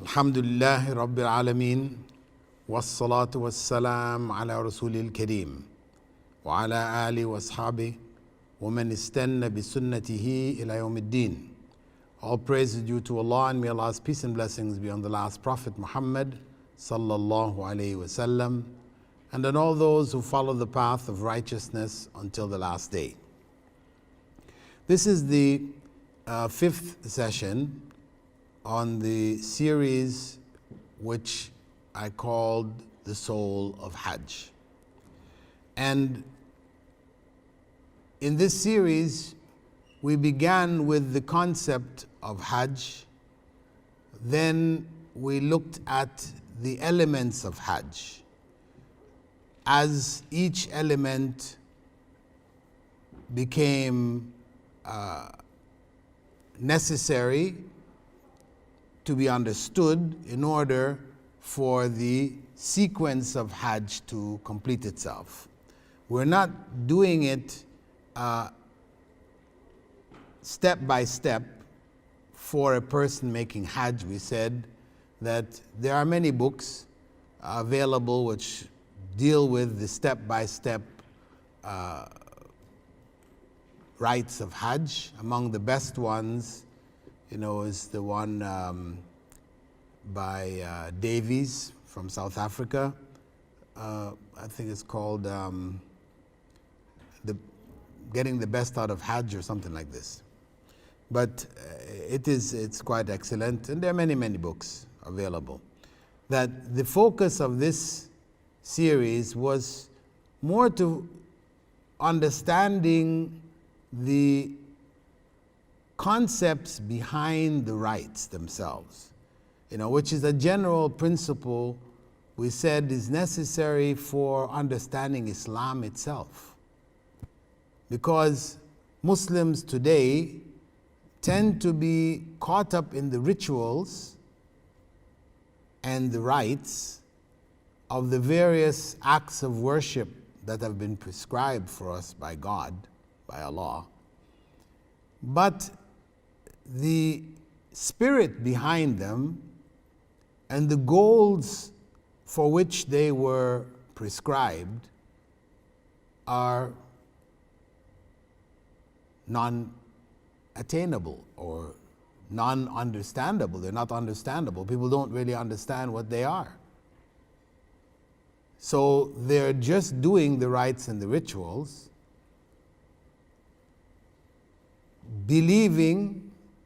Alhamdulillahi Rabbil Alameen, wassalatu wassalam ala Rasulil Kareem, wa ala ali wa ashabi, wa man istanna bi sunnatihi ila yawmiddin. All praise is due to Allah, and may Allah's peace and blessings be on the last Prophet Muhammad sallallahu alayhi wasallam, and on all those who follow the path of righteousness until the last day. This is the fifth session on the series which I called The Soul of Hajj. And in this series, we began with the concept of Hajj. Then we looked at the elements of Hajj, as each element became necessary to be understood in order for the sequence of Hajj to complete itself. We're not doing it step by step for a person making Hajj. We said that there are many books available which deal with the step-by-step rites of Hajj. Among the best ones, is the one by Davies from South Africa. I think it's called Getting the Best Out of Hajj or something like this. But it's quite excellent, and there are many, many books available. That the focus of this series was more to understanding the concepts behind the rites themselves, which is a general principle we said is necessary for understanding Islam itself. Because Muslims today tend to be caught up in the rituals and the rites of the various acts of worship that have been prescribed for us by God, by Allah. But the spirit behind them and the goals for which they were prescribed are non-attainable or non-understandable. They're not understandable. People don't really understand what they are. So they're just doing the rites and the rituals, believing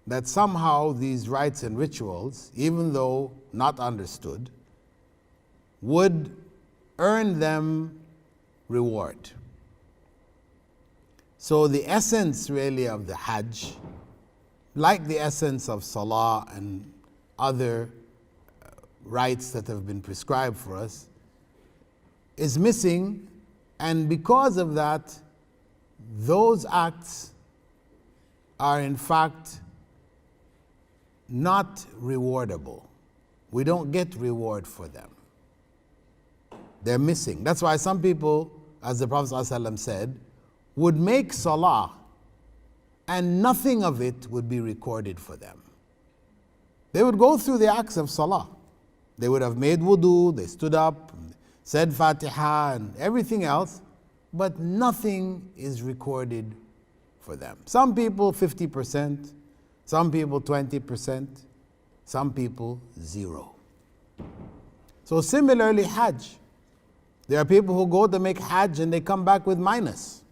that somehow these rites and rituals, even though not understood, would earn them reward. So the essence really of the Hajj, like the essence of Salah and other rites that have been prescribed for us, is missing, and because of that, those acts are in fact not rewardable. We don't get reward for them. They're missing. That's why some people, as the Prophet ﷺ said, would make salah and nothing of it would be recorded for them. They would go through the acts of salah. They would have made wudu, they stood up, said Fatiha and everything else, but nothing is recorded for them. Some people 50%, some people 20%, some people 0. So similarly, Hajj. There are people who go to make Hajj and they come back with minus.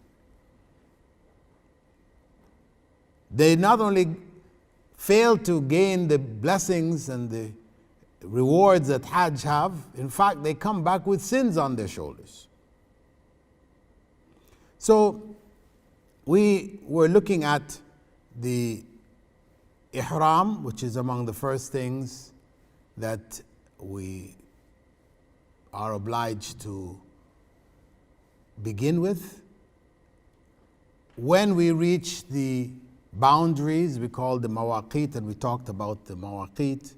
They not only fail to gain the blessings and the rewards that Hajj have, in fact, they come back with sins on their shoulders. So we were looking at the Ihram, which is among the first things that we are obliged to begin with. When we reach the boundaries, we call the mawaqit, and we talked about the mawaqit.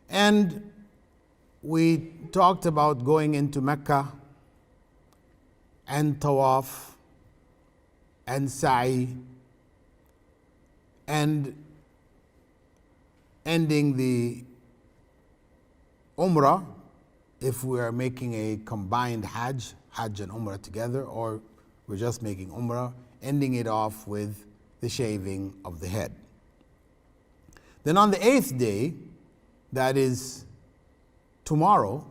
And we talked about going into Mecca and tawaf and sa'i and ending the Umrah, if we are making a combined Hajj and Umrah together, or we're just making Umrah, ending it off with the shaving of the head. Then on the 8th day, that is tomorrow,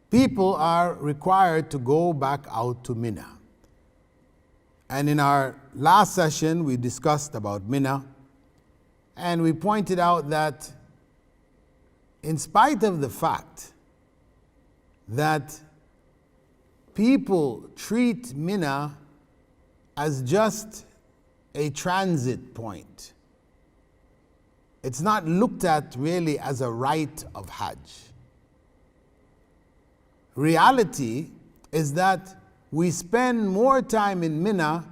people are required to go back out to Mina. And in our last session, we discussed about Mina, and we pointed out that in spite of the fact that people treat Mina as just a transit point, it's not looked at really as a rite of Hajj. Reality is that we spend more time in Mina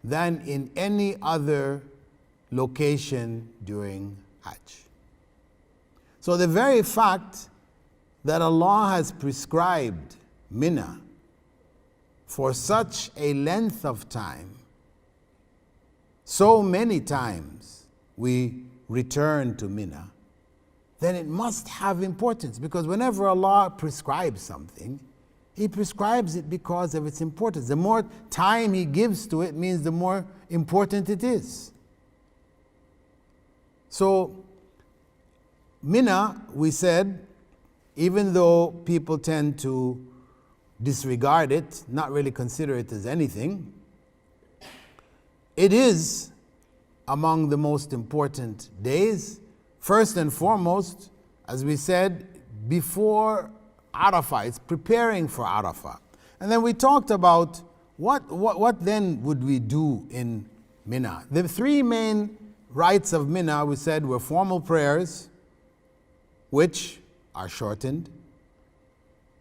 than in any other location during Hajj. So the very fact that Allah has prescribed Mina for such a length of time, so many times we return to Mina, then it must have importance, because whenever Allah prescribes something, He prescribes it because of its importance. The more time He gives to it means the more important it is. So, Mina, we said, even though people tend to disregard it, not really consider it as anything, it is among the most important days. First and foremost, as we said, before Arafah, it's preparing for Arafah. And then we talked about what then would we do in Mina. The three main rites of Mina, we said, were formal prayers, which are shortened,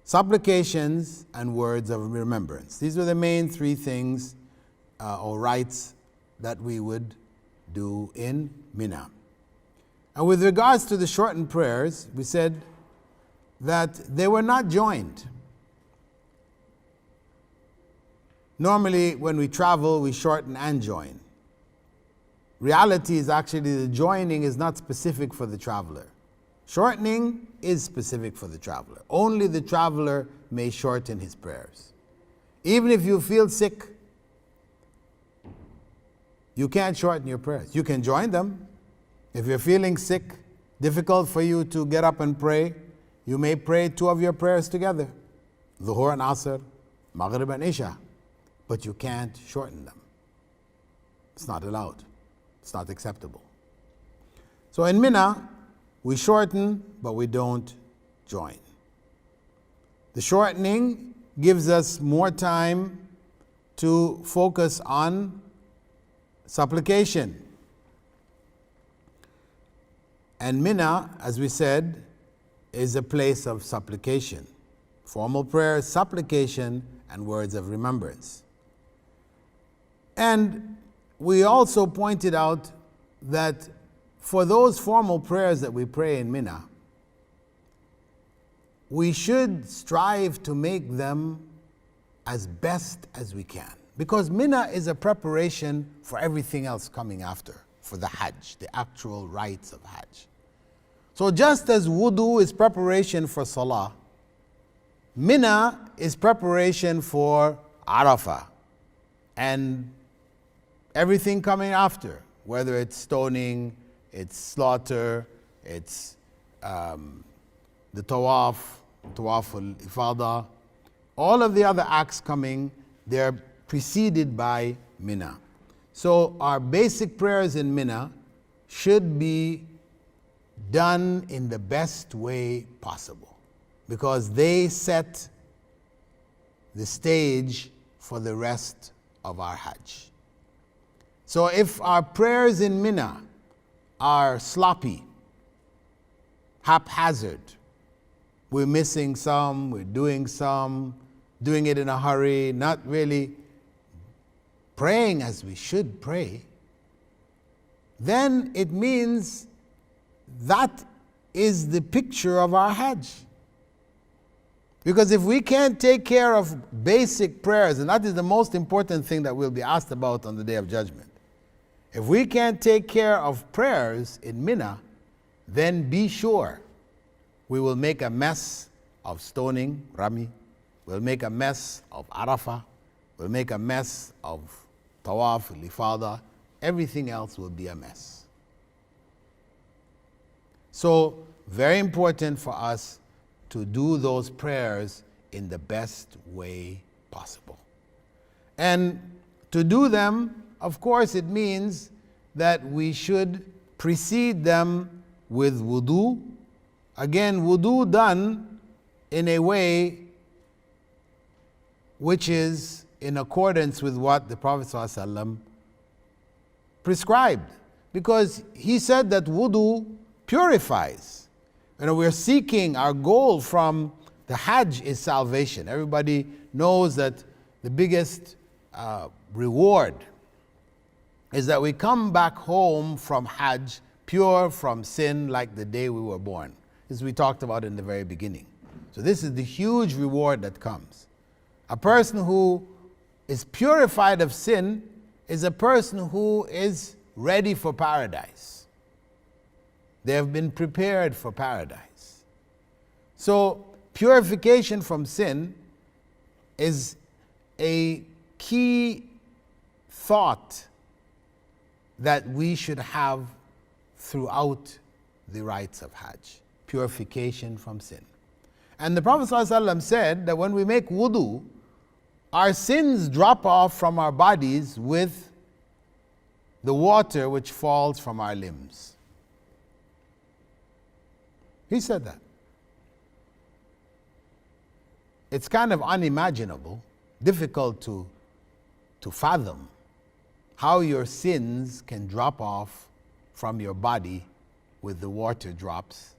supplications, and words of remembrance. These were the main three things or rites that we would do in Mina. And with regards to the shortened prayers, we said that they were not joined. Normally, when we travel, we shorten and join. Reality is actually the joining is not specific for the traveler. Shortening is specific for the traveler. Only the traveler may shorten his prayers. Even if you feel sick, you can't shorten your prayers. You can join them. If you're feeling sick, difficult for you to get up and pray, you may pray two of your prayers together, Dhuhr and Asr, Maghrib and Isha, but you can't shorten them. It's not allowed. It's not acceptable. So in Mina, we shorten, but we don't join. The shortening gives us more time to focus on supplication. And Mina, as we said, is a place of supplication. Formal prayer, supplication, and words of remembrance. And we also pointed out that for those formal prayers that we pray in Mina, we should strive to make them as best as we can. Because Mina is a preparation for everything else coming after, for the Hajj, the actual rites of Hajj. So just as wudu is preparation for Salah, Mina is preparation for Arafah and everything coming after, whether it's stoning, it's slaughter, it's the tawaf al-ifada, all of the other acts coming, they're preceded by Mina. So our basic prayers in Mina should be done in the best way possible, because they set the stage for the rest of our Hajj. So if our prayers in Mina are sloppy, haphazard, we're missing some, we're doing some, doing it in a hurry, not really praying as we should pray, then it means that is the picture of our Hajj. Because if we can't take care of basic prayers, and that is the most important thing that we'll be asked about on the Day of Judgment, If we can't take care of prayers in Mina, then be sure we will make a mess of stoning, Rami. We'll make a mess of Arafah. We'll make a mess of Tawaf, Ifada. Everything else will be a mess. So, very important for us to do those prayers in the best way possible. And to do them, of course, it means that we should precede them with wudu. Again, wudu done in a way which is in accordance with what the Prophet ﷺ prescribed. Because he said that wudu purifies. We're seeking, our goal from the Hajj is salvation. Everybody knows that the biggest reward is that we come back home from Hajj pure from sin like the day we were born, as we talked about in the very beginning. So this is the huge reward that comes. A person who is purified of sin is a person who is ready for paradise. They have been prepared for paradise. So purification from sin is a key thought that we should have throughout the rites of Hajj. Purification from sin. And the Prophet ﷺ said that when we make wudu, our sins drop off from our bodies with the water which falls from our limbs. He said that. It's kind of unimaginable, difficult to fathom how your sins can drop off from your body with the water drops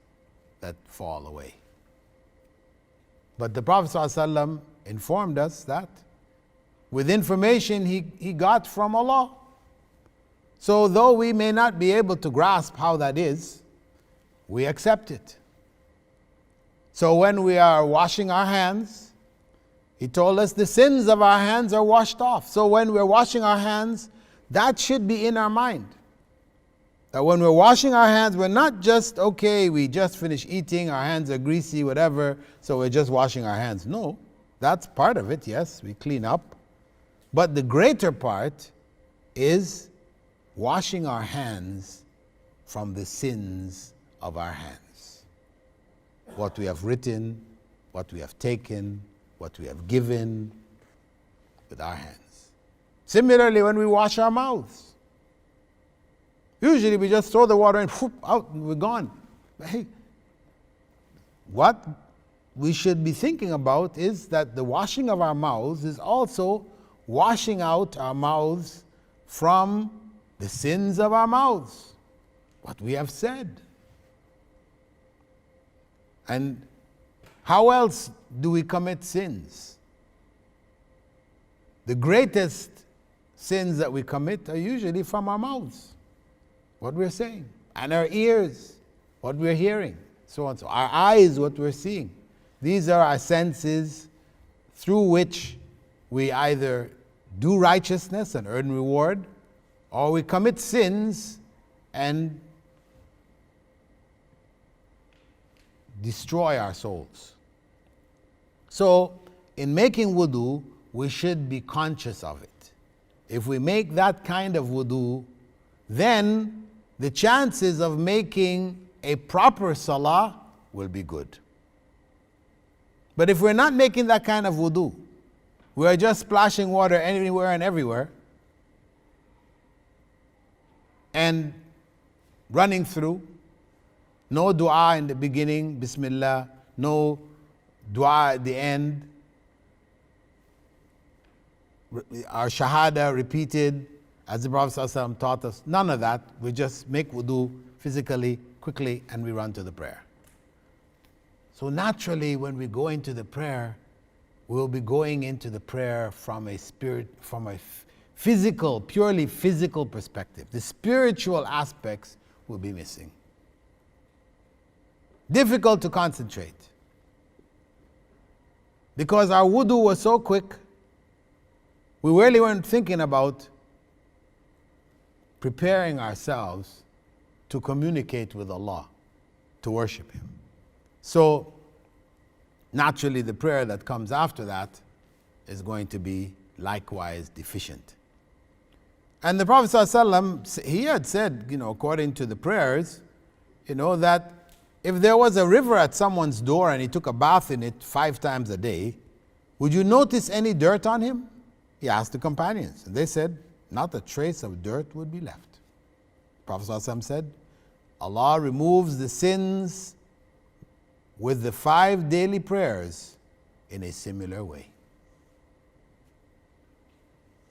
that fall away. But the Prophet ﷺ informed us that with information he got from Allah. So though we may not be able to grasp how that is, we accept it. So when we are washing our hands, he told us the sins of our hands are washed off. So when we're washing our hands, that should be in our mind. That when we're washing our hands, we're not just, okay, we just finished eating, our hands are greasy, whatever, so we're just washing our hands. No, that's part of it, yes, we clean up. But the greater part is washing our hands from the sins of our hands. What we have written, what we have taken, what we have given with our hands. Similarly, when we wash our mouths, usually we just throw the water and whoop, out and we're gone. But hey, what we should be thinking about is that the washing of our mouths is also washing out our mouths from the sins of our mouths, what we have said. And how else do we commit sins? The greatest sins that we commit are usually from our mouths, what we're saying, and our ears, what we're hearing, so on. So our eyes, what we're seeing. These are our senses through which we either do righteousness and earn reward, or we commit sins and destroy our souls. So, in making wudu, we should be conscious of it. If we make that kind of wudu, then the chances of making a proper salah will be good. But if we're not making that kind of wudu, we're just splashing water anywhere and everywhere and running through, no dua in the beginning, bismillah, no dua at the end, our shahada repeated as the Prophet ﷺ taught us, none of that. We just make wudu physically, quickly, and we run to the prayer. So naturally, when we go into the prayer, we'll be going into the prayer from a physical, purely physical perspective. The spiritual aspects will be missing. Difficult to concentrate. Because our wudu was so quick, we really weren't thinking about preparing ourselves to communicate with Allah, to worship Him. So, naturally, the prayer that comes after that is going to be likewise deficient. And the Prophet ﷺ, he had said, according to the prayers, that if there was a river at someone's door and he took a bath in it 5 times a day, would you notice any dirt on him? He asked the companions. And they said, not a trace of dirt would be left. Prophet ﷺ said, Allah removes the sins with the 5 daily prayers in a similar way.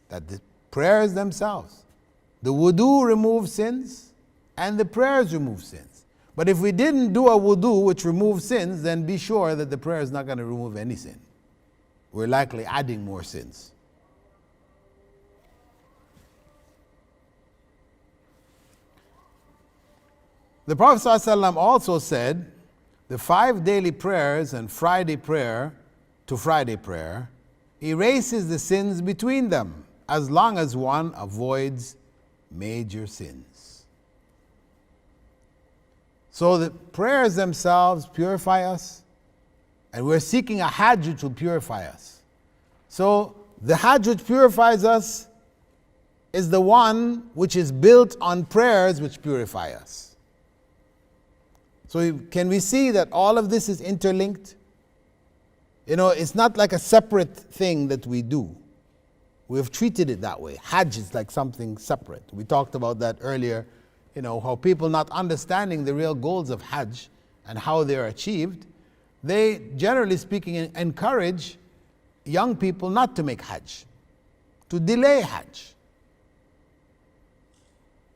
That the prayers themselves, the wudu removes sins and the prayers remove sins. But if we didn't do a wudu which removes sins, then be sure that the prayer is not going to remove any sin. We're likely adding more sins. The Prophet ﷺ also said, the 5 daily prayers and Friday prayer to Friday prayer erases the sins between them, as long as one avoids major sins. So the prayers themselves purify us, and we're seeking a Hajj which will purify us. So the Hajj which purifies us is the one which is built on prayers which purify us. So can we see that all of this is interlinked? It's not like a separate thing that we do. We've treated it that way. Hajj is like something separate. We talked about that earlier, how people not understanding the real goals of Hajj and how they are achieved, they, generally speaking, encourage young people not to make Hajj, to delay Hajj.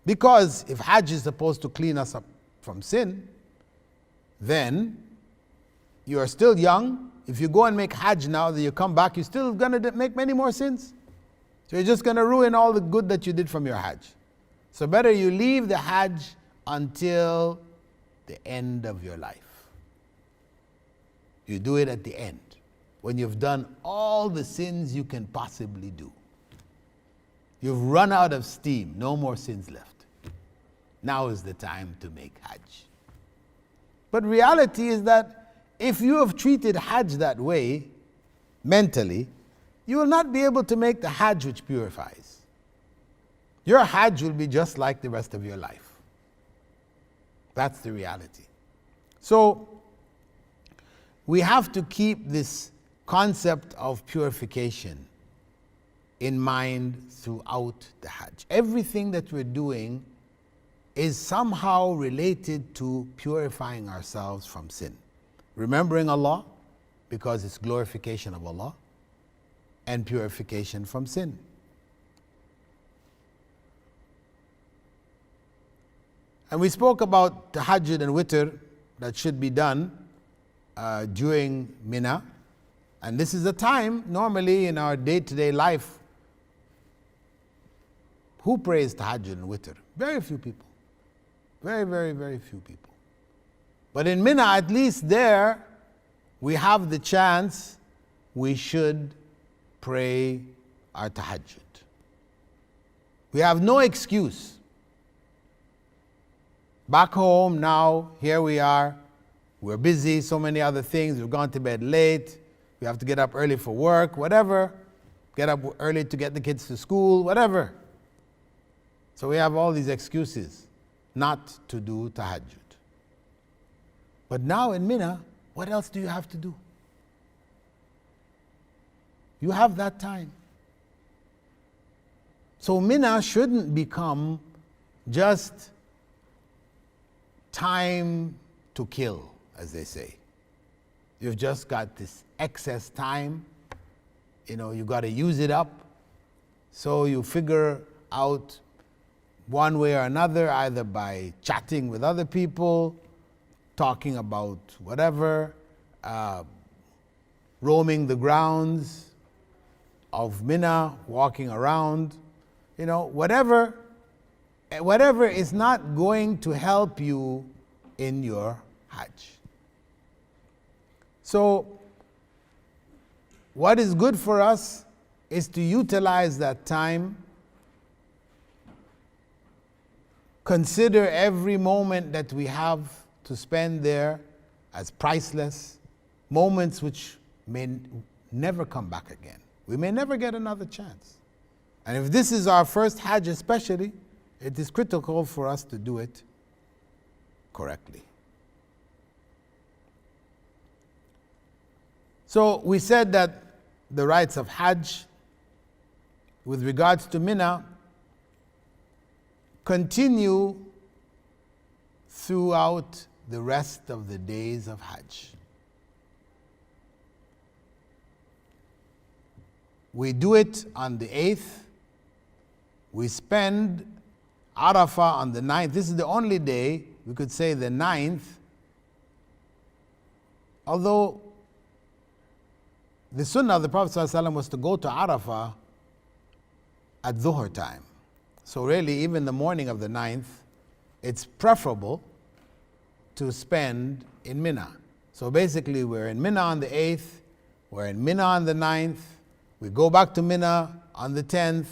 Because if Hajj is supposed to clean us up from sin, then you are still young. If you go and make Hajj now, that you come back, you're still going to make many more sins. So you're just going to ruin all the good that you did from your Hajj. So better you leave the Hajj until the end of your life. You do it at the end, when you've done all the sins you can possibly do. You've run out of steam, no more sins left. Now is the time to make Hajj. But reality is that if you have treated Hajj that way, mentally, you will not be able to make the Hajj which purifies. Your Hajj will be just like the rest of your life. That's the reality. So, we have to keep this concept of purification in mind throughout the Hajj. Everything that we're doing is somehow related to purifying ourselves from sin. Remembering Allah, because it's glorification of Allah, and purification from sin. And we spoke about tahajjud and witr that should be done during Mina. And this is a time, normally in our day-to-day life, who prays tahajjud and witr? Very few people. Very, very, very few people. But in Mina, at least there, we have the chance, we should pray our tahajjud. We have no excuse. Back home now, here we are, we're busy, so many other things, we've gone to bed late, we have to get up early for work, whatever, get up early to get the kids to school, whatever. So we have all these excuses not to do tahajjud. But now in Mina, what else do you have to do? You have that time. So Mina shouldn't become just time to kill, as they say. You've just got this excess time, you got to use it up. So you figure out one way or another, either by chatting with other people, talking about whatever, roaming the grounds of Mina, walking around, whatever is not going to help you in your Hajj. So, what is good for us is to utilize that time consider every moment that we have to spend there as priceless, moments which may never come back again. We may never get another chance. And if this is our first Hajj especially, it is critical for us to do it correctly. So we said that the rites of Hajj with regards to Mina continue throughout the rest of the days of Hajj. We do it on the 8th. We spend Arafah on the 9th. This is the only day, we could say the 9th, although the sunnah of the Prophet ﷺ was to go to Arafah at Dhuhr time. So really, even the morning of the 9th, it's preferable to spend in Mina. So basically, we're in Mina on the 8th, we're in Mina on the 9th, we go back to Mina on the 10th,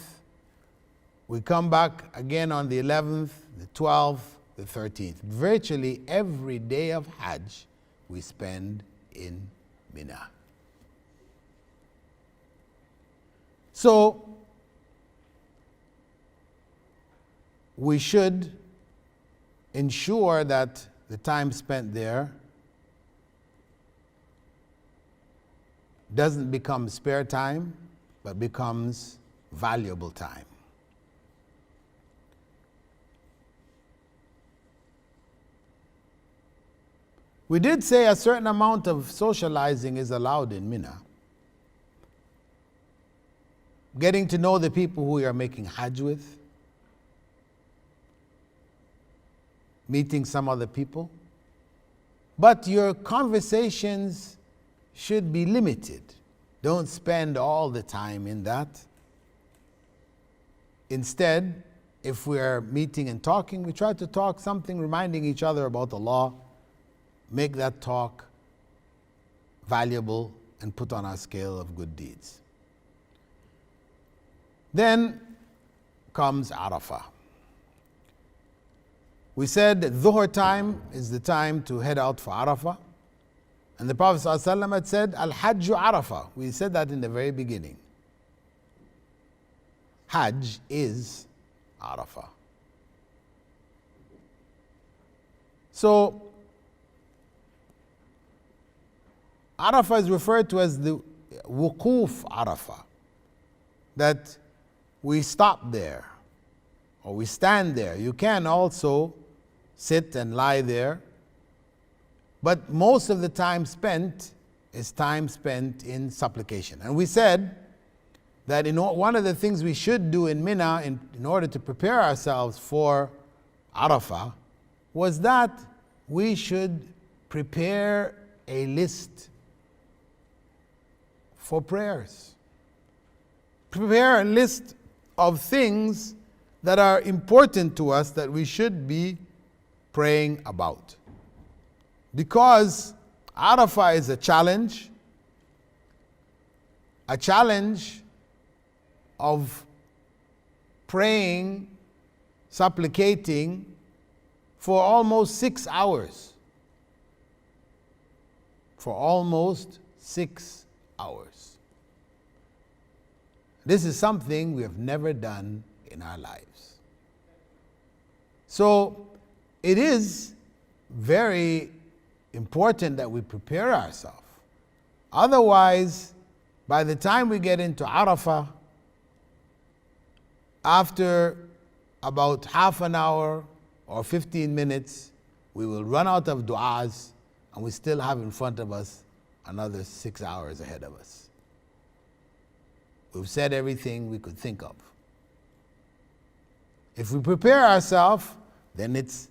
we come back again on the 11th, the 12th, the 13th. Virtually every day of Hajj we spend in Mina. So we should ensure that the time spent there doesn't become spare time, but becomes valuable time. We did say a certain amount of socializing is allowed in Mina. Getting to know the people who you are making Hajj with, meeting some other people. But your conversations should be limited. Don't spend all the time in that. Instead, if we are meeting and talking, we try to talk something reminding each other about Allah, make that talk valuable and put on our scale of good deeds. Then comes Arafah. We said that Dhuhr time is the time to head out for Arafah. And the Prophet ﷺ had said, Al-Hajju Arafah. We said that in the very beginning. Hajj is Arafah. So, Arafah is referred to as the Wuquf Arafah. That we stop there or we stand there. You can also sit and lie there, but most of the time spent is time spent in supplication. And we said that one of the things we should do in Mina in order to prepare ourselves for Arafah was that we should prepare a list for prayers. Prepare a list of things that are important to us that we should be praying about. Because Arafah is a challenge of praying, supplicating for almost 6 hours. For almost 6 hours. This is something we have never done in our lives. So it is very important that we prepare ourselves. Otherwise, by the time we get into Arafah, after about half an hour or 15 minutes, we will run out of du'as and we still have in front of us another 6 hours ahead of us. We've said everything we could think of. If we prepare ourselves, then it's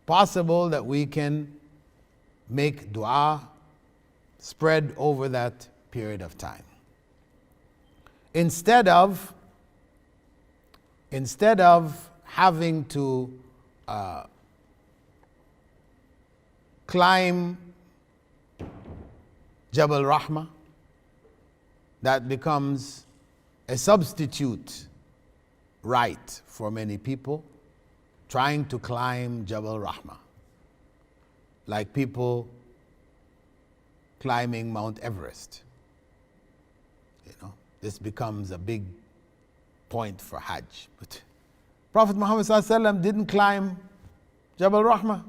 possible that we can make dua spread over that period of time. Instead of having to climb Jabal Rahmah, that becomes a substitute rite for many people. trying to climb Jabal Rahmah, like people climbing Mount Everest. This becomes a big point for Hajj. But Prophet Muhammad ﷺ didn't climb Jabal Rahmah.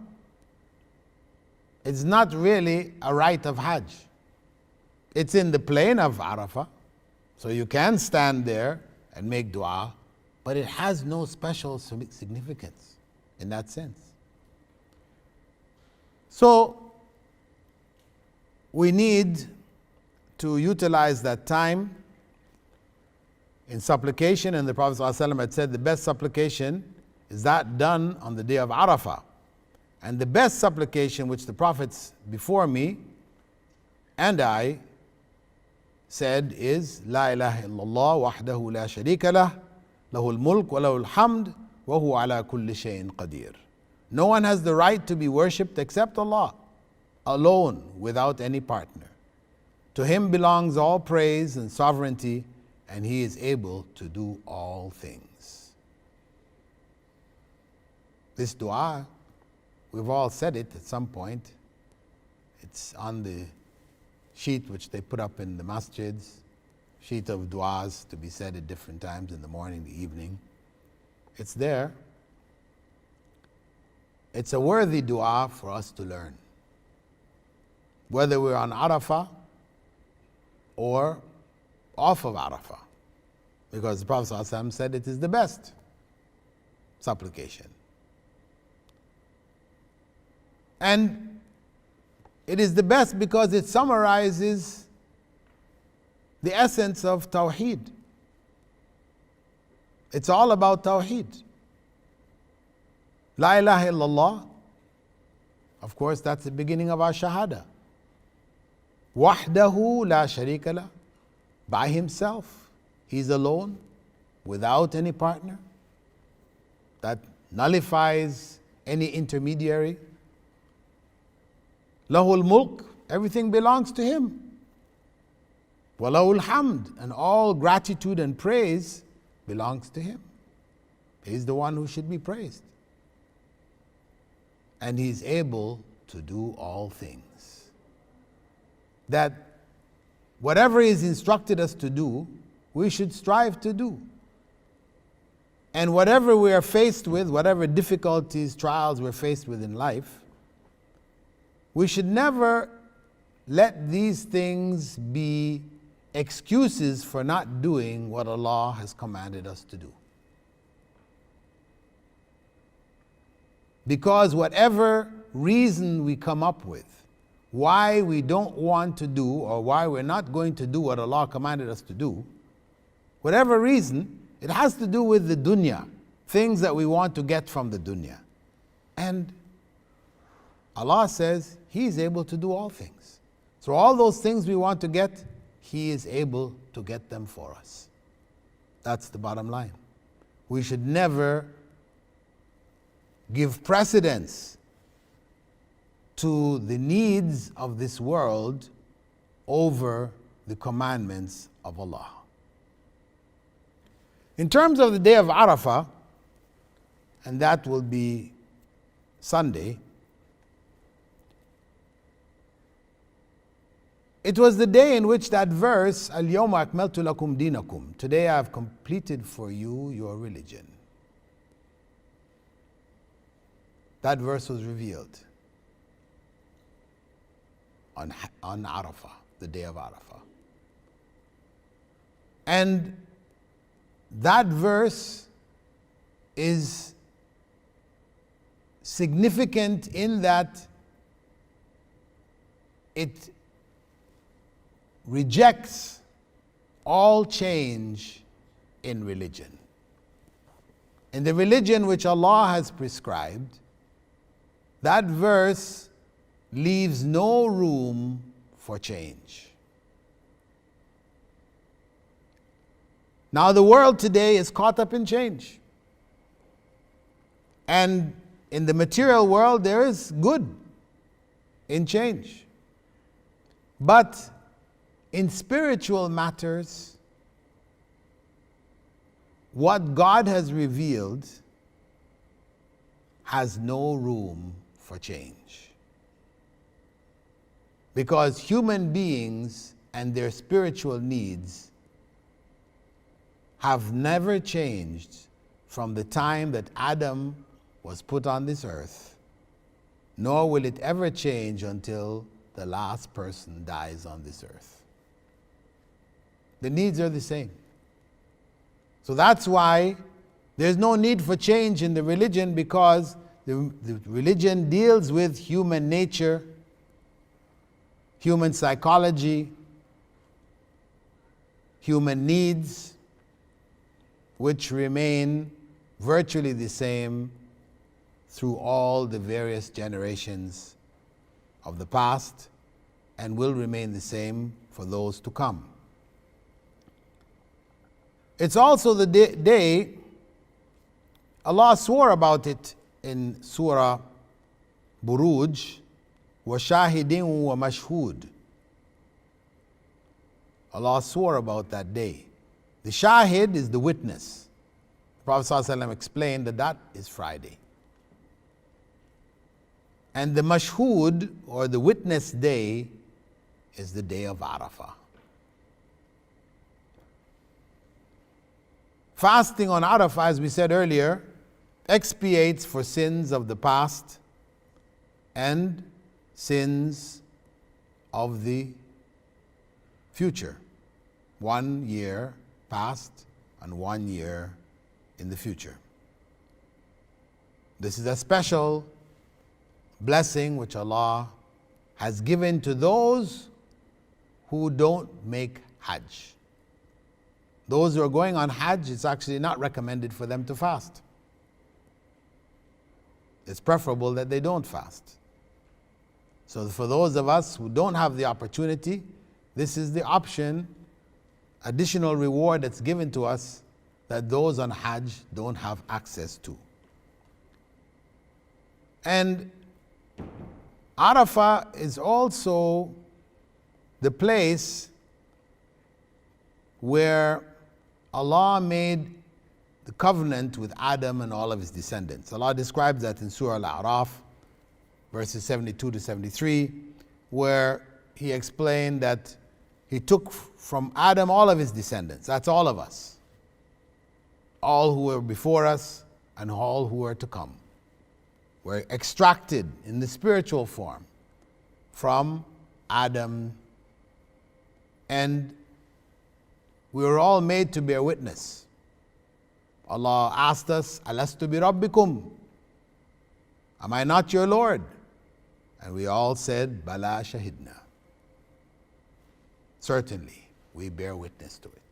It's not really a rite of Hajj. It's in the plain of Arafah, so you can stand there and make dua, but it has no special significance in that sense. So we need to utilize that time in supplication, and the Prophet ﷺ had said the best supplication is that done on the day of Arafah. And the best supplication which the prophets before me and I said is La ilaha illallah wahdahu la sharika lah, lahul mulk wa lahul hamd wa huwa ala kulli shayin qadir. No one has the right to be worshipped except Allah, alone, without any partner. To Him belongs all praise and sovereignty, and He is able to do all things. This dua, we've all said it at some point. It's on the sheet which they put up in the masjids, sheet of duas to be said at different times in the morning, the evening. It's there. It's a worthy dua for us to learn. Whether we're on Arafah or off of Arafah, because the Prophet ﷺ said it is the best supplication. And it is the best because it summarizes the essence of Tawheed. It's all about Tawheed. La ilaha illallah, of course, that's the beginning of our Shahada. Wahdahu la sharika lah, by Himself, He's alone, without any partner. That nullifies any intermediary. Lahul mulk, everything belongs to Him. Wa lahul hamd, and all gratitude and praise belongs to Him. He's the one who should be praised. And He's able to do all things. That whatever He's instructed us to do, we should strive to do. And whatever we are faced with, whatever difficulties, trials we're faced with in life, we should never let these things be excuses for not doing what Allah has commanded us to do. Because whatever reason we come up with why we don't want to do or why we're not going to do what Allah commanded us to do, whatever reason, it has to do with the dunya, things that we want to get from the dunya. And Allah says He is able to do all things. So all those things we want to get, He is able to get them for us. That's the bottom line. We should never give precedence to the needs of this world over the commandments of Allah. In terms of the day of Arafah, and that will be Sunday, it was the day in which that verse, Al-Yawma akmaltu lakum dinakum, today I have completed for you your religion. That verse was revealed on Arafah, the day of Arafah. And that verse is significant in that it rejects all change in religion. In the religion which Allah has prescribed, that verse leaves no room for change. Now the world today is caught up in change. And in the material world there is good in change. But in spiritual matters, what God has revealed has no room for change. Because human beings and their spiritual needs have never changed from the time that Adam was put on this earth, nor will it ever change until the last person dies on this earth. The needs are the same. So that's why there's no need for change in the religion, because the religion deals with human nature, human psychology, human needs, which remain virtually the same through all the various generations of the past, and will remain the same for those to come. It's also the day, Allah swore about it in Surah Buruj, وَشَاهِدٍ وَمَشْهُودٍ. Allah swore about that day. The shahid is the witness. The Prophet ﷺ explained that that is Friday. And the mashhud, or the witness day, is the day of Arafah. Fasting on Arafah, as we said earlier, expiates for sins of the past and sins of the future. 1 year past and 1 year in the future. This is a special blessing which Allah has given to those who don't make Hajj. Those who are going on Hajj, it's actually not recommended for them to fast. It's preferable that they don't fast. So for those of us who don't have the opportunity, this is the option, additional reward that's given to us that those on Hajj don't have access to. And Arafah is also the place where Allah made the covenant with Adam and all of his descendants. Allah describes that in Surah Al-A'raf, verses 72 to 73, where he explained that he took from Adam all of his descendants. That's all of us. All who were before us and all who are to come were extracted in the spiritual form from Adam, and we were all made to bear witness. Allah asked us, Alastu bi Rabbikum? Am I not your Lord? And we all said, Bala shahidna. Certainly, we bear witness to it.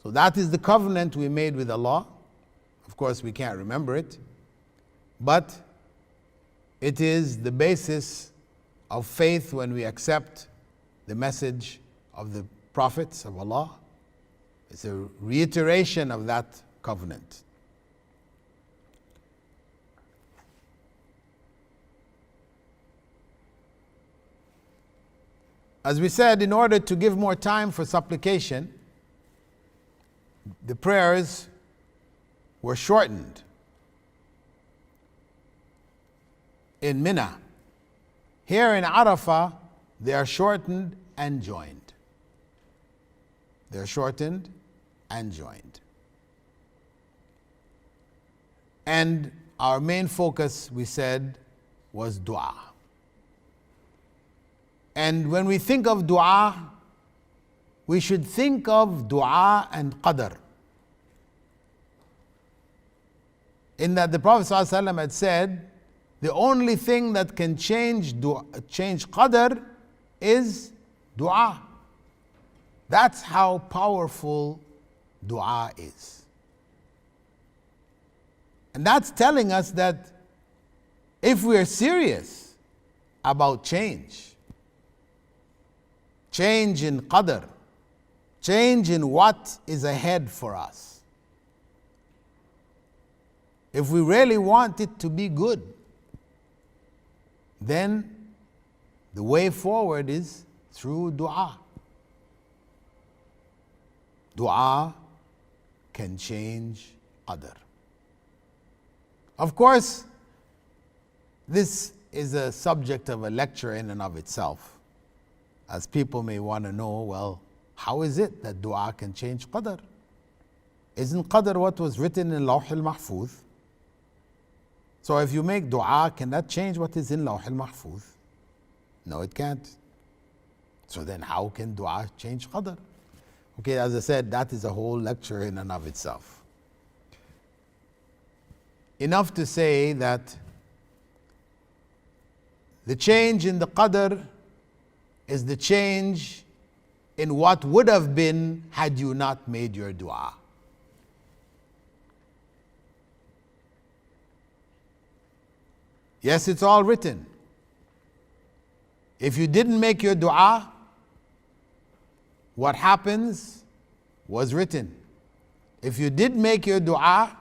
So that is the covenant we made with Allah. Of course, we can't remember it, but it is the basis of faith when we accept the message of the prophets of Allah. It's a reiteration of that covenant. As we said, in order to give more time for supplication, the prayers were shortened in Mina. Here in Arafah, they are shortened and joined. They are shortened and joined. And our main focus, we said, was dua. And when we think of dua, we should think of dua and qadr. In that the Prophet ﷺ had said, the only thing that can change qadr is dua. That's how powerful dua is. And that's telling us that if we are serious about change in qadr, change in what is ahead for us, if we really want it to be good, then the way forward is through dua. Dua can change qadr. Of course, this is a subject of a lecture in and of itself, as people may want to know, well, how is it that dua can change qadr? Isn't qadr what was written in Lawh al-Mahfuz? So if you make dua, can that change what is in Lawh al-Mahfuz? No, it can't. So then how can dua change qadr? Okay, as I said, that is a whole lecture in and of itself. Enough to say that the change in the qadr is the change in what would have been had you not made your dua. Yes, it's all written. If you didn't make your dua, what happens was written. If you did make your dua,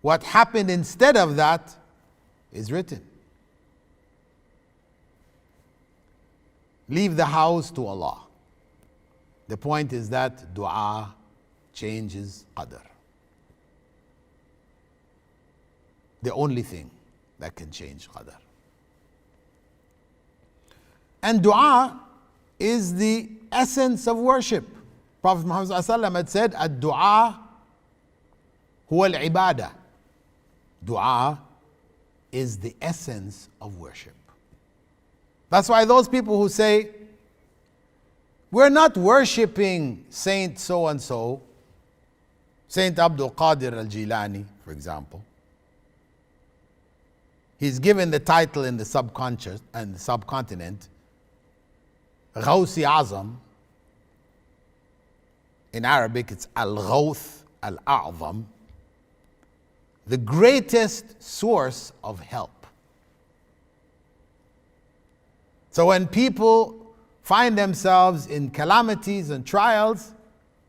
what happened instead of that is written. Leave the house to Allah. The point is that dua changes qadr. The only thing that can change qadr. And dua is the essence of worship. Prophet Muhammad ﷺ had said, "Ad-du'a huwa al-ibadah." Dua is the essence of worship. That's why those people who say, we're not worshipping Saint so-and-so, Saint Abdul Qadir al-Jilani, for example. He's given the title in the subconscious and the subcontinent, Ghawsi Azam. In Arabic, it's Al-Ghawth Al-A'zam, the greatest source of help. So when people find themselves in calamities and trials,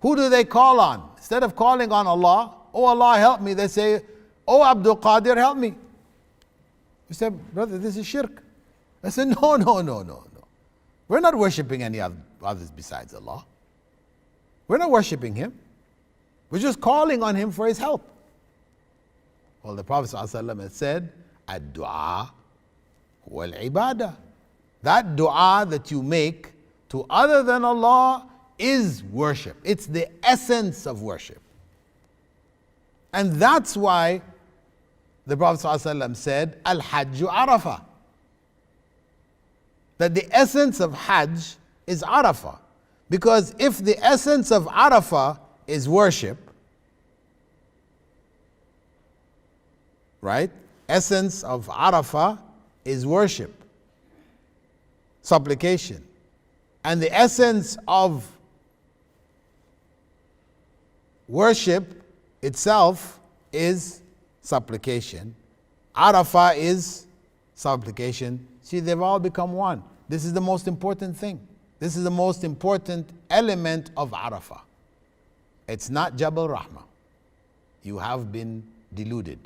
who do they call on? Instead of calling on Allah, "Oh Allah, help me," they say, "Oh Abdul Qadir, help me." You say, "Brother, this is shirk." I said, No. We're not worshipping any others besides Allah. We're not worshipping Him. We're just calling on Him for His help. Well, the Prophet ﷺ had said, "Ad-du'a wal ibadah." That dua that you make to other than Allah is worship. It's the essence of worship. And that's why the Prophet ﷺ said, "Al-Hajju Arafah." That the essence of Hajj is Arafah. Because if the essence of Arafah is worship, right? Essence of Arafah is worship, supplication. And the essence of worship itself is supplication. Arafah is supplication. See, they've all become one. This is the most important thing. This is the most important element of Arafah. It's not Jabal Rahmah. You have been deluded.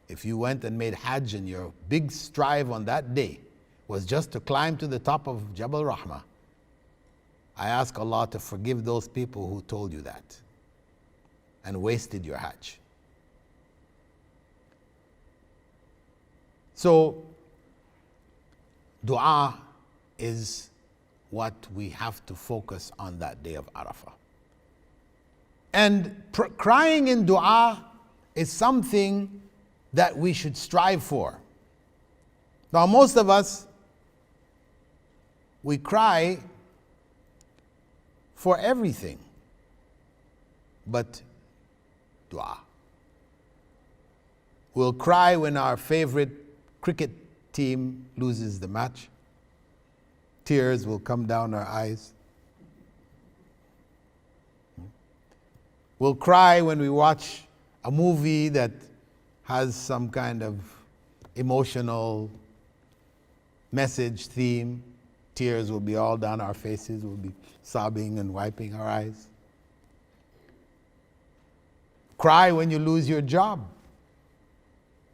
If you went and made Hajj and your big strive on that day was just to climb to the top of Jabal Rahmah, I ask Allah to forgive those people who told you that and wasted your Hajj. So, dua is what we have to focus on that day of Arafah. And crying in dua is something that we should strive for. Now, most of us, we cry for everything but dua. We'll cry when our favorite cricket team loses the match. Tears will come down our eyes. We'll cry when we watch a movie that has some kind of emotional message, theme. Tears will be all down our faces. We'll be sobbing and wiping our eyes. Cry when you lose your job.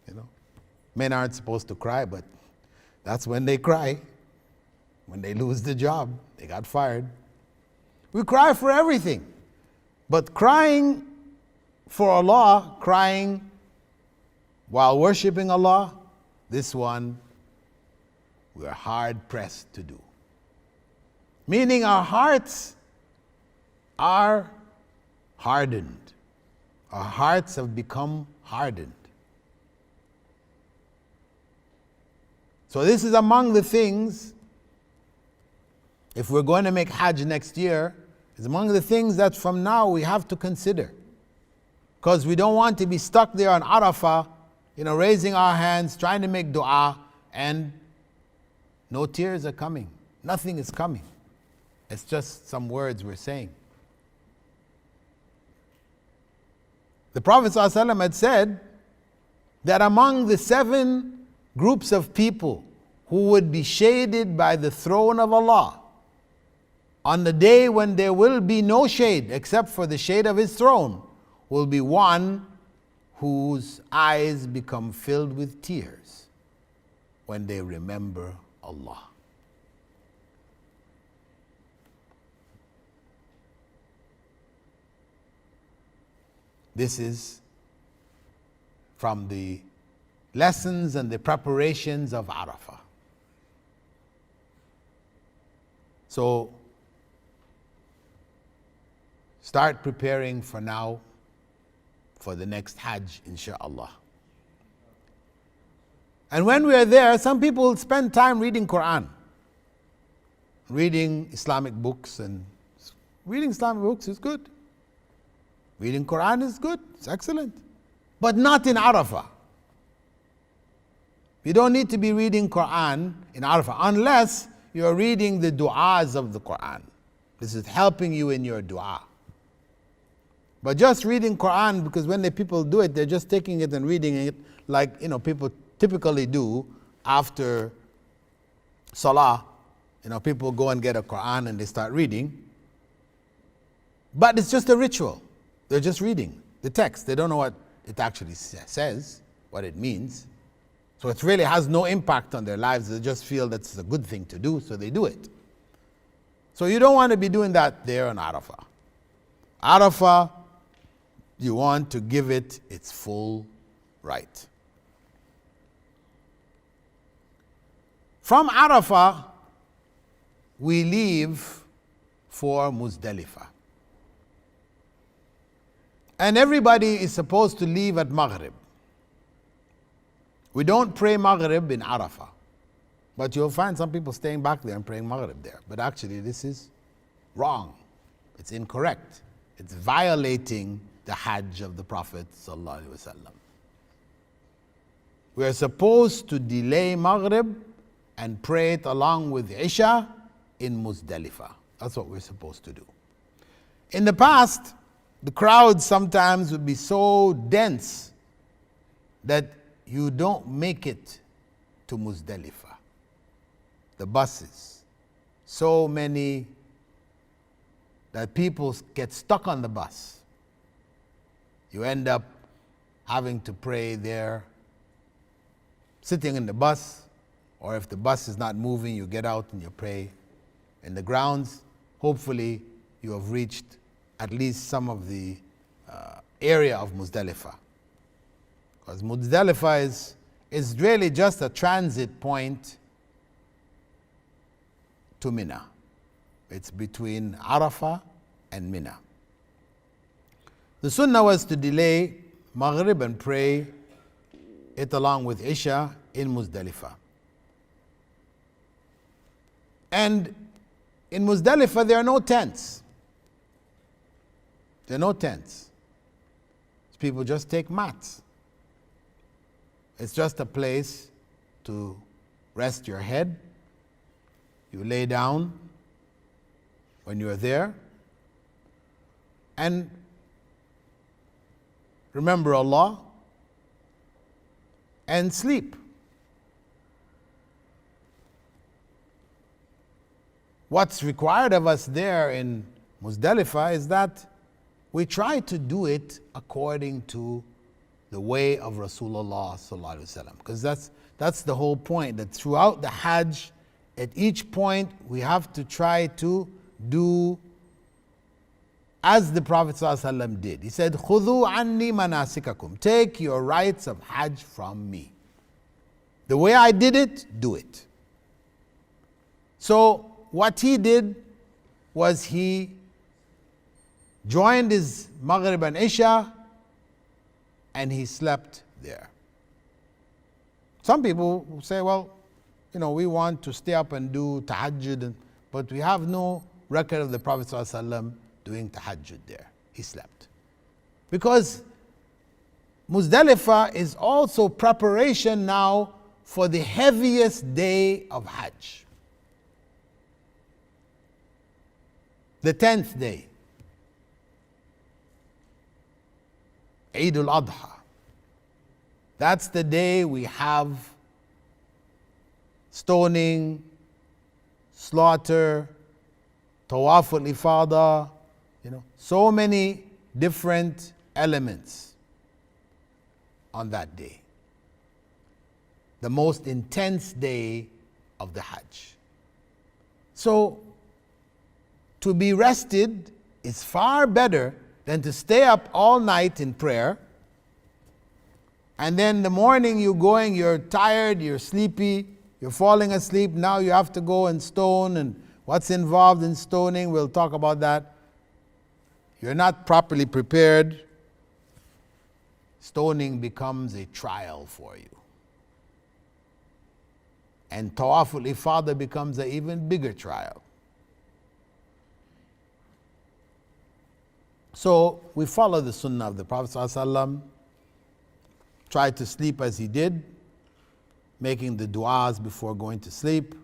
You know, men aren't supposed to cry, but that's when they cry. When they lose the job, they got fired. We cry for everything. But crying for Allah, crying while worshiping Allah, this one we are hard pressed to do. Meaning our hearts are hardened. Our hearts have become hardened. So this is among the things, if we're going to make Hajj next year, it's among the things that from now we have to consider. Because we don't want to be stuck there on Arafah, raising our hands, trying to make dua, and no tears are coming. Nothing is coming. It's just some words we're saying. The Prophet ﷺ had said that among the 7 groups of people who would be shaded by the throne of Allah on the day when there will be no shade except for the shade of His throne, will be one whose eyes become filled with tears when they remember Allah. This is from the lessons and the preparations of Arafah. So, start preparing for now for the next Hajj, inshaAllah. And when we are there, some people spend time reading Quran, reading Islamic books, and reading Islamic books is good. Reading Quran is good, it's excellent. But not in Arafah. You don't need to be reading Quran in Arafah unless you're reading the du'as of the Quran. This is helping you in your dua. But just reading Quran, because when the people do it, they're just taking it and reading it like people typically do after Salah. People go and get a Quran and they start reading. But it's just a ritual. They're just reading the text. They don't know what it actually says, what it means. So it really has no impact on their lives. They just feel that's a good thing to do, so they do it. So you don't want to be doing that there on Arafah. Arafah, you want to give it its full right. From Arafah, we leave for Muzdalifah. And everybody is supposed to leave at Maghrib. We don't pray Maghrib in Arafah. But you'll find some people staying back there and praying Maghrib there. But actually this is wrong. It's incorrect. It's violating the Hajj of the Prophet ﷺ. We are supposed to delay Maghrib and pray it along with Isha in Muzdalifah. That's what we're supposed to do. In the past, the crowds sometimes would be so dense that you don't make it to Muzdalifah. The buses, so many that people get stuck on the bus. You end up having to pray there, sitting in the bus, or if the bus is not moving, you get out and you pray in the grounds. Hopefully, you have reached at least some of the area of Muzdalifah. Because Muzdalifah is really just a transit point to Mina. It's between Arafah and Mina. The sunnah was to delay Maghrib and pray it along with Isha in Muzdalifah. And in Muzdalifah there are no tents. There are no tents. People just take mats. It's just a place to rest your head. You lay down when you're there and remember Allah and sleep. What's required of us there in Muzdalifah is that we try to do it according to the way of Rasulullah sallallahu alaihi wasallam, because that's the whole point, that throughout the Hajj, at each point we have to try to do as the Prophet ﷺ did. He said, خُذُوا عَنِّي مَنَاسِكَكُمْ. Take your rites of Hajj from me. The way I did it, do it. So what he did was he joined his Maghrib and Isha and he slept there. Some people say, well, we want to stay up and do tahajjud, but we have no record of the Prophet ﷺ doing tahajjud there. He slept. Because Muzdalifah is also preparation now for the heaviest day of Hajj. The 10th day. Eid al-Adha. That's the day we have stoning, slaughter, tawaf al-ifada, so many different elements on that day. The most intense day of the Hajj. So, to be rested is far better than to stay up all night in prayer, and then in the morning you're tired, you're sleepy, you're falling asleep, now you have to go and stone, and what's involved in stoning, we'll talk about that. You're not properly prepared, stoning becomes a trial for you. And Tawaf al-Ifada becomes an even bigger trial. So we follow the sunnah of the Prophet ﷺ, try to sleep as he did, making the du'as before going to sleep.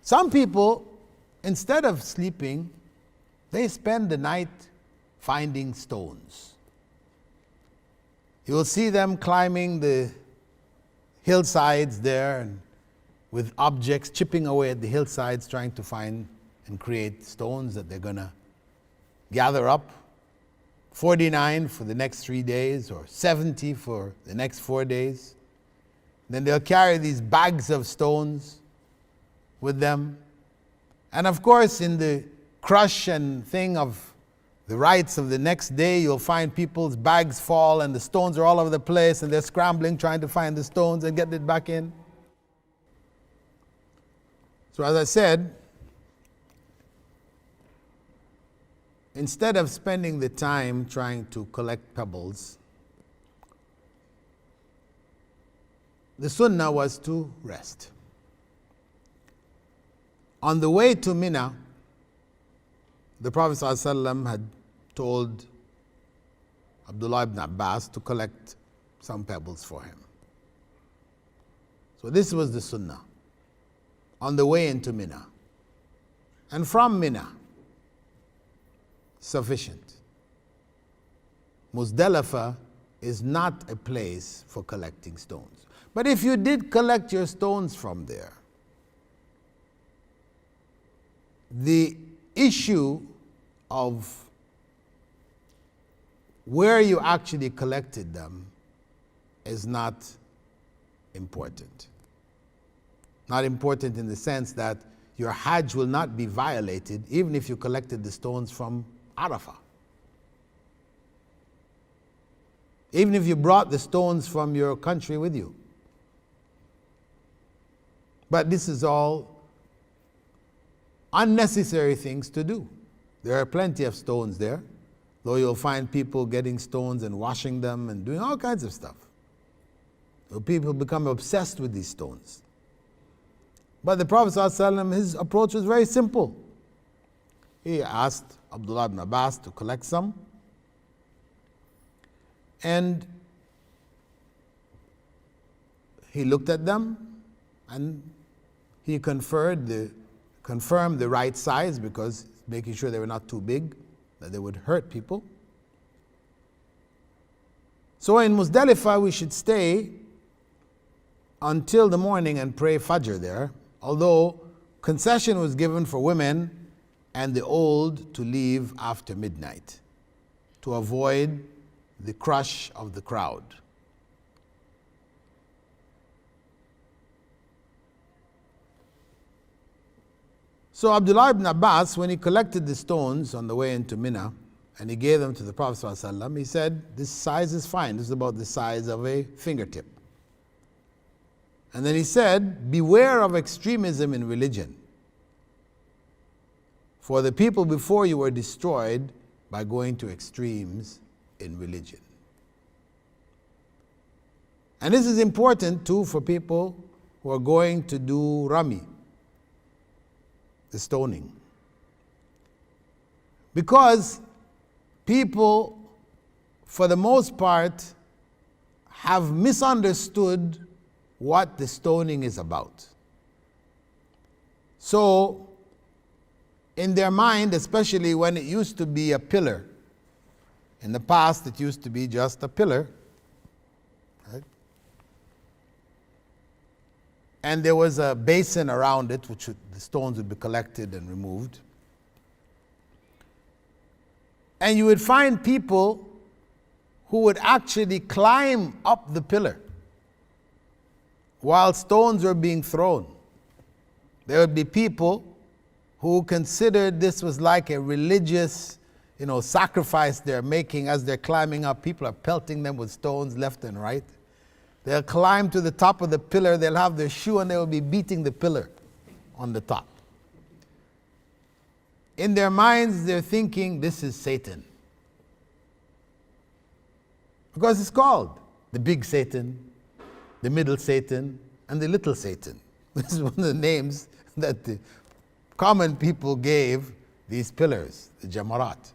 Some people, instead of sleeping, they spend the night finding stones. You will see them climbing the hillsides there and with objects, chipping away at the hillsides, trying to find and create stones that they're going to gather up. 49 for the next 3 days, or 70 for the next 4 days. Then they'll carry these bags of stones with them. And of course, in the crush and thing of the rites of the next day, you'll find people's bags fall and the stones are all over the place and they're scrambling trying to find the stones and get it back in. So as I said, instead of spending the time trying to collect pebbles, the sunnah was to rest. On the way to Mina, the Prophet ﷺ had told Abdullah ibn Abbas to collect some pebbles for him. So this was the sunnah on the way into Mina. And from Mina, sufficient. Muzdalifah is not a place for collecting stones. But if you did collect your stones from there, the issue of where you actually collected them is not important. Not important in the sense that your Hajj will not be violated even if you collected the stones from Arafah. Even if you brought the stones from your country with you. But this is all unnecessary things to do. There are plenty of stones there, though you'll find people getting stones and washing them and doing all kinds of stuff. So people become obsessed with these stones. But the Prophet ﷺ, his approach was very simple. He asked Abdullah ibn Abbas to collect some, and he looked at them and he confirmed the right size, because making sure they were not too big, that they would hurt people. So in Muzdalifah we should stay until the morning and pray Fajr there, although concession was given for women and the old to leave after midnight to avoid the crush of the crowd. So Abdullah ibn Abbas, when he collected the stones on the way into Mina, and he gave them to the Prophet ﷺ, he said, this size is fine. This is about the size of a fingertip. And then he said, beware of extremism in religion. For the people before you were destroyed by going to extremes in religion. And this is important too for people who are going to do Rami, the stoning. Because people, for the most part, have misunderstood what the stoning is about. So, in their mind, especially when it used to be a pillar, in the past it used to be just a pillar, right? And there was a basin around it, which the stones would be collected and removed. And you would find people who would actually climb up the pillar while stones were being thrown. There would be people who considered this was like a religious, sacrifice they're making as they're climbing up. People are pelting them with stones left and right. They'll climb to the top of the pillar, they'll have their shoe and they will be beating the pillar on the top. In their minds, they're thinking, this is Satan. Because it's called the big Satan, the middle Satan, and the little Satan. This is one of the names that the common people gave these pillars, the Jamarat.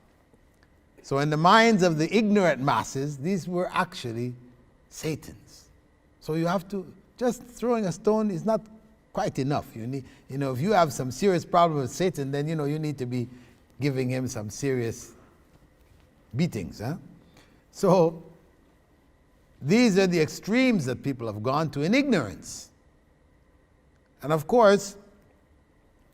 So in the minds of the ignorant masses, these were actually Satans. So you have to, just throwing a stone is not quite enough. You need, if you have some serious problem with Satan, then you need to be giving him some serious beatings. So these are the extremes that people have gone to in ignorance. And of course,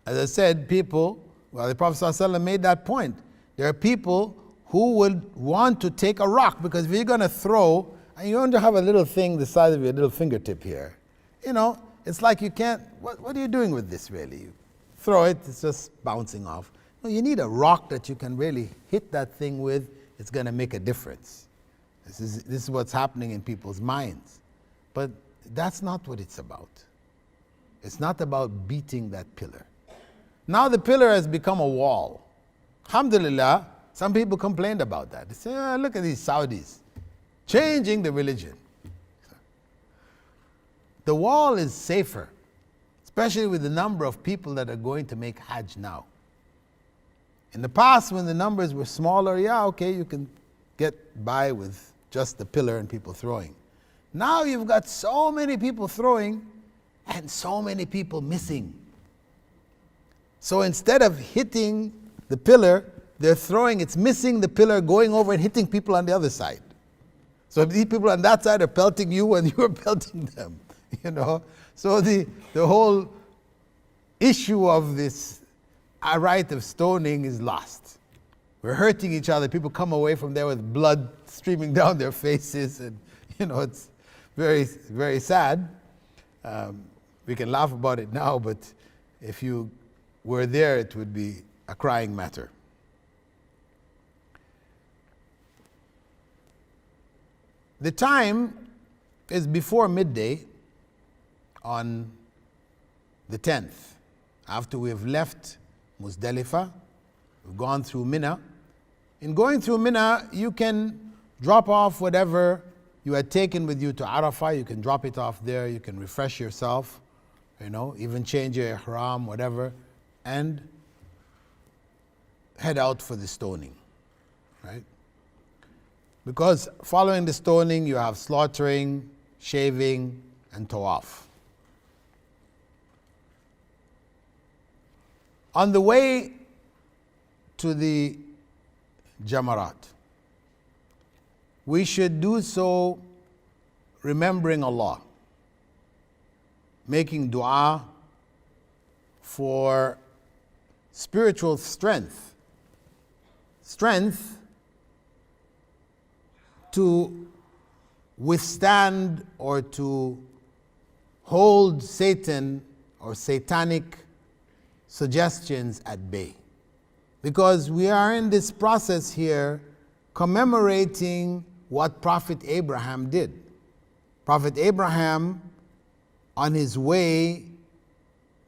as I said, the Prophet ﷺ made that point. There are people who would want to take a rock, because if you're going to throw, and you want to have a little thing the size of your little fingertip here, it's like you can't, what are you doing with this really? You throw it, it's just bouncing off. No, you need a rock that you can really hit that thing with. It's going to make a difference. This is what's happening in people's minds. But that's not what it's about. It's not about beating that pillar. Now the pillar has become a wall. Alhamdulillah, some people complained about that. They say, look at these Saudis changing the religion. The wall is safer, especially with the number of people that are going to make Hajj now. In the past, when the numbers were smaller, you can get by with just the pillar and people throwing. Now you've got so many people throwing and so many people missing. So instead of hitting the pillar, they're throwing, it's missing the pillar, going over and hitting people on the other side. So these people on that side are pelting you and you are pelting them. So the whole issue of this rite of stoning is lost. We're hurting each other. People come away from there with blood streaming down their faces, and it's very, very sad. We can laugh about it now, but if you were there, it would be a crying matter. The time is before midday on the 10th. After we have left Muzdalifah, we've gone through Mina. In going through Mina, you can drop off whatever you had taken with you to Arafah. You can drop it off there. You can refresh yourself, even change your ihram, whatever, and head out for the stoning, right? Because following the stoning, you have slaughtering, shaving, and tawaf. On the way to the Jamarat, we should do so remembering Allah, making dua for spiritual strength to withstand or to hold Satan or satanic suggestions at bay. Because we are in this process here commemorating what Prophet Abraham did. Prophet Abraham, on his way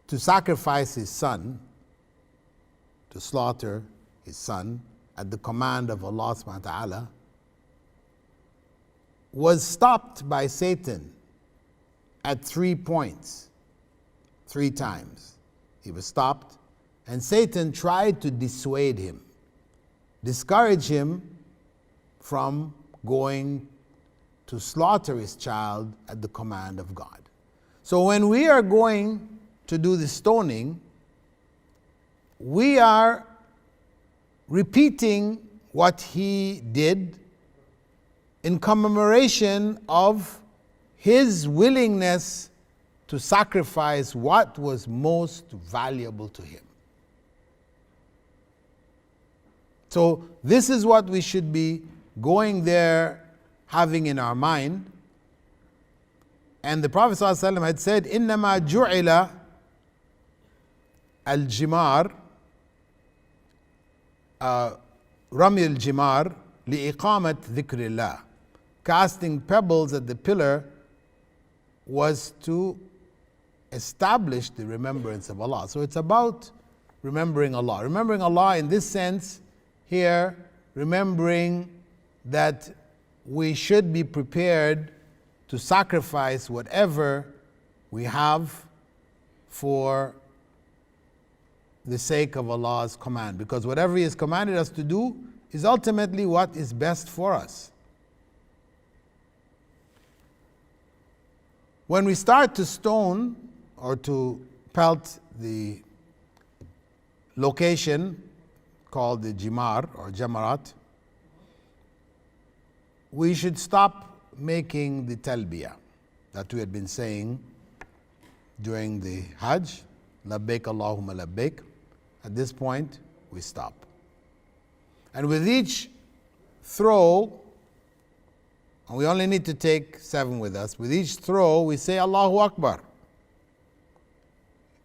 to sacrifice his son, to slaughter his son at the command of Allah subhanahu wa ta'ala, was stopped by Satan at 3 points, 3 times. He was stopped, and Satan tried to dissuade him, discourage him from going to slaughter his child at the command of God. So when we are going to do the stoning, we are repeating what he did in commemoration of his willingness to sacrifice what was most valuable to him. So this is what we should be going there having in our mind. And the Prophet ﷺ had said, إِنَّمَا جُعِلَ الْجِمَارِ رَمْيِ الْجِمَارِ لِإِقَامَةِ ذِكْرِ اللَّهِ. Casting pebbles at the pillar was to establish the remembrance of Allah. So it's about remembering Allah. Remembering Allah in this sense here, remembering that we should be prepared to sacrifice whatever we have for the sake of Allah's command. Because whatever He has commanded us to do is ultimately what is best for us. When we start to stone or to pelt the location called the Jimar or Jamarat, we should stop making the talbiyah that we had been saying during the Hajj, labbaik Allahumma labbaik. At this point, we stop. And with each throw, and we only need to take 7 with us, with each throw we say Allahu Akbar.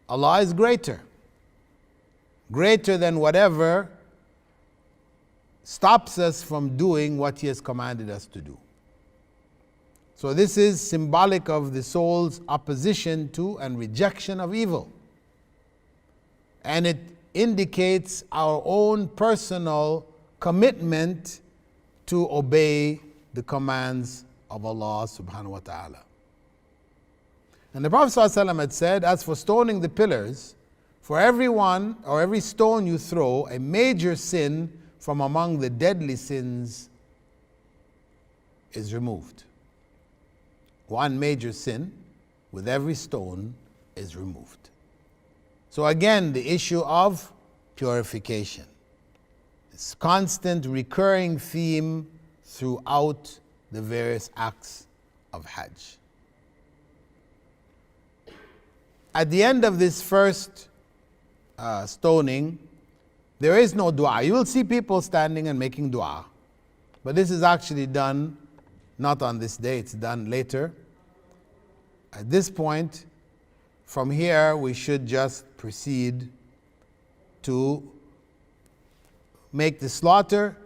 Allah is greater. Greater than whatever stops us from doing what He has commanded us to do. So this is symbolic of the soul's opposition to and rejection of evil. And it indicates our own personal commitment to obey the commands of Allah subhanahu wa ta'ala. And the Prophet ﷺ had said, as for stoning the pillars, for everyone or every stone you throw, a major sin from among the deadly sins is removed. One major sin with every stone is removed. So again, the issue of purification. This constant recurring theme throughout the various acts of Hajj. At the end of this first stoning, there is no dua. You will see people standing and making dua. But this is actually done not on this day, it's done later. At this point, from here, we should just proceed to make the slaughter.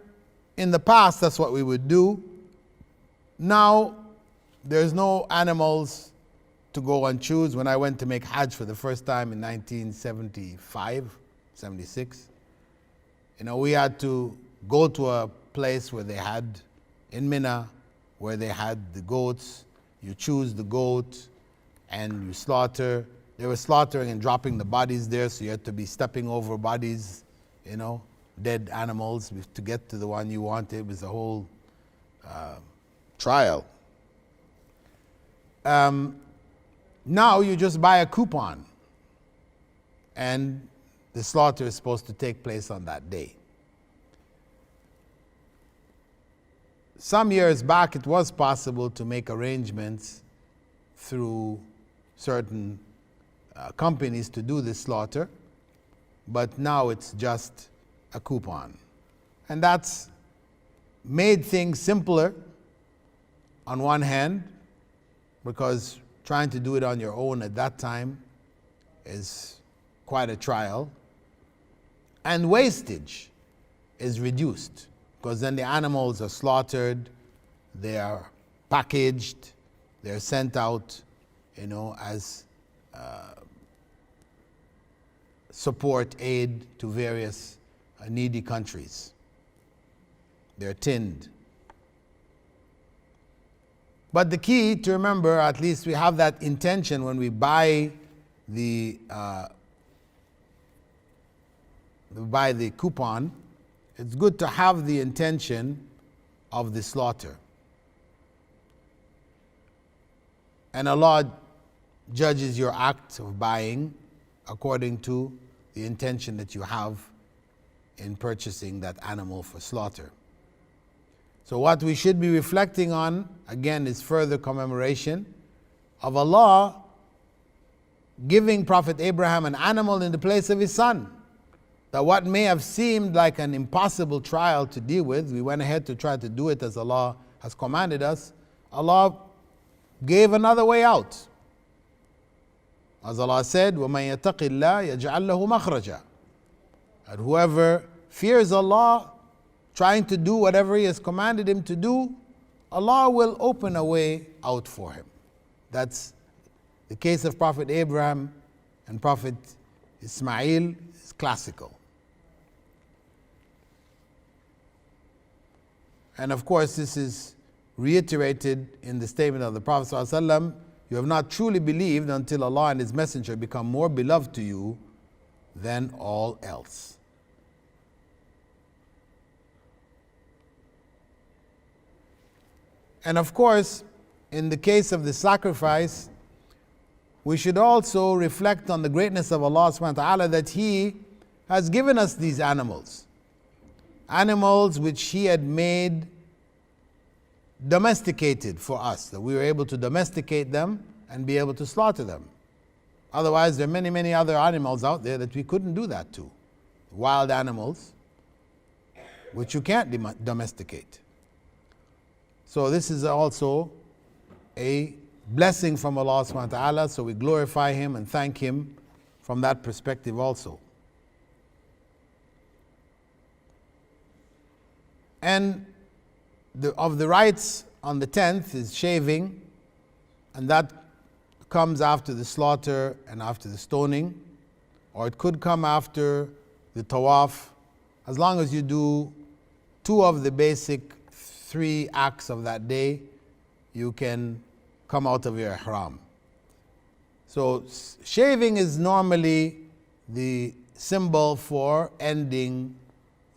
In the past, that's what we would do. Now, there's no animals to go and choose. When I went to make Hajj for the first time in 1975, 76, we had to go to a place where they had, in Mina, where they had the goats. You choose the goat and you slaughter. They were slaughtering and dropping the bodies there, so you had to be stepping over bodies, dead animals to get to the one you wanted. It was a whole trial. Now you just buy a coupon, and the slaughter is supposed to take place on that day. Some years back, it was possible to make arrangements through certain companies to do this slaughter, but now it's just a coupon. And that's made things simpler on one hand, because trying to do it on your own at that time is quite a trial. And wastage is reduced, because then the animals are slaughtered, they are packaged, they're sent out, as support aid to various needy countries. They're tinned. But the key to remember, at least we have that intention when we buy the coupon. It's good to have the intention of the slaughter. And Allah judges your act of buying according to the intention that you have in purchasing that animal for slaughter. So what we should be reflecting on, again, is further commemoration of Allah giving Prophet Abraham an animal in the place of his son. That what may have seemed like an impossible trial to deal with, we went ahead to try to do it as Allah has commanded us. Allah gave another way out. As Allah said, وَمَن يَتَقِ اللَّهَ يَجْعَلْ لَهُ مَخْرَجًا. And whoever fears Allah, trying to do whatever He has commanded him to do, Allah will open a way out for him. That's the case of Prophet Abraham and Prophet Ismail is classical. And of course, this is reiterated in the statement of the Prophet ﷺ, you have not truly believed until Allah and His Messenger become more beloved to you than all else. And of course, in the case of the sacrifice, we should also reflect on the greatness of Allah subhanahu wa ta'ala, that He has given us these animals. Animals which He had made domesticated for us, that we were able to domesticate them and be able to slaughter them. Otherwise, there are many, many other animals out there that we couldn't do that to. Wild animals, which you can't domesticate. So this is also a blessing from Allah subhanahu wa ta'ala, so we glorify Him and thank Him from that perspective also. And of the rites on the 10th is shaving, and that comes after the slaughter and after the stoning, or it could come after the tawaf, as long as you do 2 of the basic 3 acts of that day, you can come out of your ihram. So shaving is normally the symbol for ending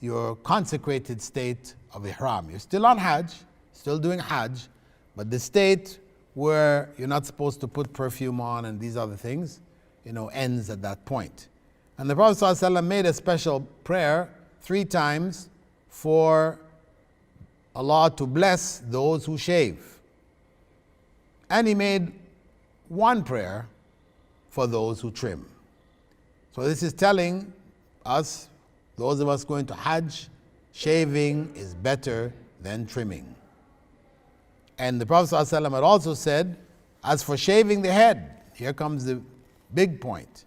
your consecrated state of ihram. You're still on Hajj, still doing Hajj, but the state where you're not supposed to put perfume on and these other things, ends at that point. And the Prophet ﷺ made a special prayer 3 times for Allah to bless those who shave. And he made 1 prayer for those who trim. So this is telling us, those of us going to Hajj, shaving is better than trimming. And the Prophet ﷺ had also said, as for shaving the head, here comes the big point.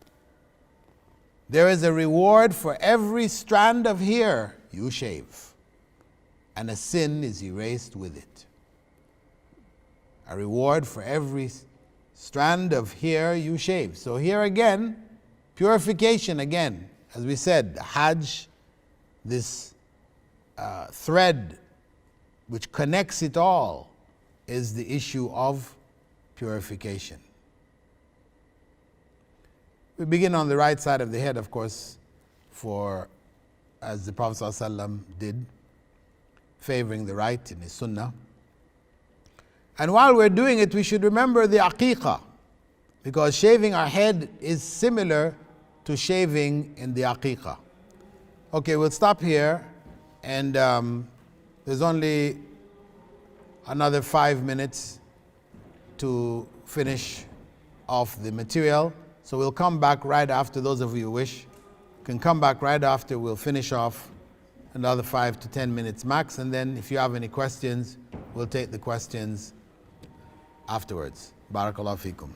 There is a reward for every strand of hair you shave, and a sin is erased with it. A reward for every strand of hair you shave. So here again, purification again. As we said, Hajj, this thread which connects it all, is the issue of purification. We begin on the right side of the head, of course, as the Prophet ﷺ did, favoring the right in his sunnah. And while we're doing it, we should remember the aqiqah, because shaving our head is similar to shaving in the aqiqah. Okay, we'll stop here, and there's only another 5 minutes to finish off the material. So we'll come back right after. Those of you who wish can come back right after. We'll finish off another 5 to 10 minutes max, and then if you have any questions, we'll take the questions afterwards. Barakallahu feekum.